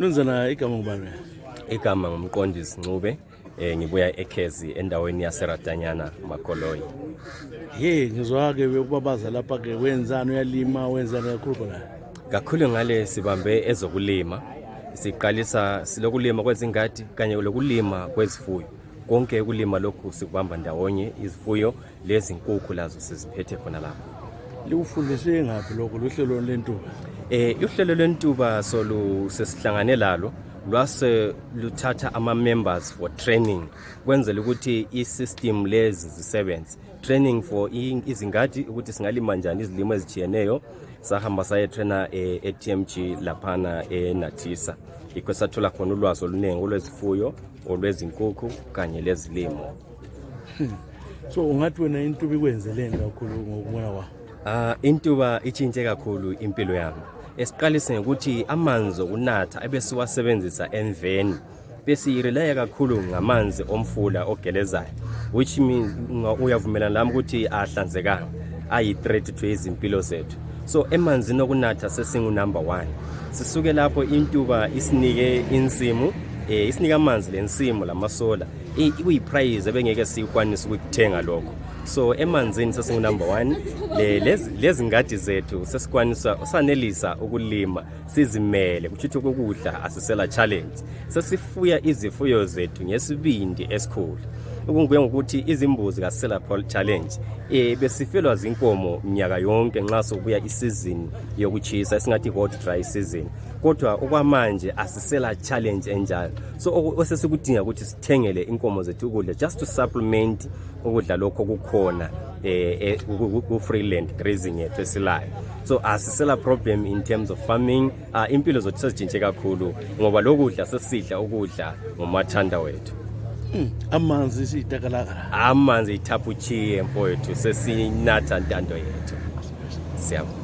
Nonzana igama ngubani? Igama nguMqondisi Ncube, ngibuya eKhezi endaweni yaseRatanyana Makoloyi. Ngizwa ke ukubabaza lapha ke wenzani uyalima wenzani kakhulu la? Kakhulu ngale sibambe ezokulima. Siqalisa silokulima kwezingadi kanye lokulima kwezifuyo. Konke ukulima lokhu sikubamba ndawonye, izifuyo lezi nkukhu lazo siziphethe khona lapha. Likufundiswe ngaphi lokho lohlelo lweNtuba? Uhlelo lweNtuba sesihlangane lalo lwase luthatha ama-members for training kwenzela ukuthi i-system lezi zisebenze. Training for izingadi ukuthi singalima njani izilimo ezijiyeneyo. Sahamba sayetraina e-TMG laphana eNathisa. Ikho sathola khona ulwazi oluningi olwezifuyo, olwezinkukhu kanye lezilimo. So ungathi wena iNtuba ikwenzeleni kakhulu ngokubona kwakho? iNtuba itshintshe kakhulu impilo yami. Esiqalise ukuthi amanzi okunatha ebesiwasebenzisa emveni bese irelaya kakhulu ngamanzi omfula ogelezayo, which means uyavumelana nami ukuthi ahlanzekanga, ayi-threat to izimpilo zethu. So emanzini okunatha sesingu number 1. Sisuke lapho iNtuba isinike insimu, isinika amanzi lensimu lamasola, kuyiprize ebengeke sikwanisa ukuthenga lokho. So emanzini sesingu number 1, lezi ngadi zethu sesikwanisa sanelisa ukulima sizimele, kuthi ukudla asisela challenge. Sesifuya izifuyo zethu ngesibindi esikhulu. Okunguye ukuthi izimbuzi kasela challenge besifelwa zinkomo minyaka yonke nxa sokubuya isizini yokutshisa esingathi hot dry season, kodwa okwamanje asisela challenge enjalo. So osesikudinga ukuthi sithengele inkomo zethu ukudla just to supplement ukudla lokho kukhona ku freeland grazing yethu esilayo. So asisela problem in terms of farming. Impilo zethu sezitshintshe kakhulu ngoba lokudla sesidla ukudla ngomathanda wethu. Amanzi sitakalaka. Amanzi ithapuchiye mfowethu sesinatha ntando yethu. Siyabonga.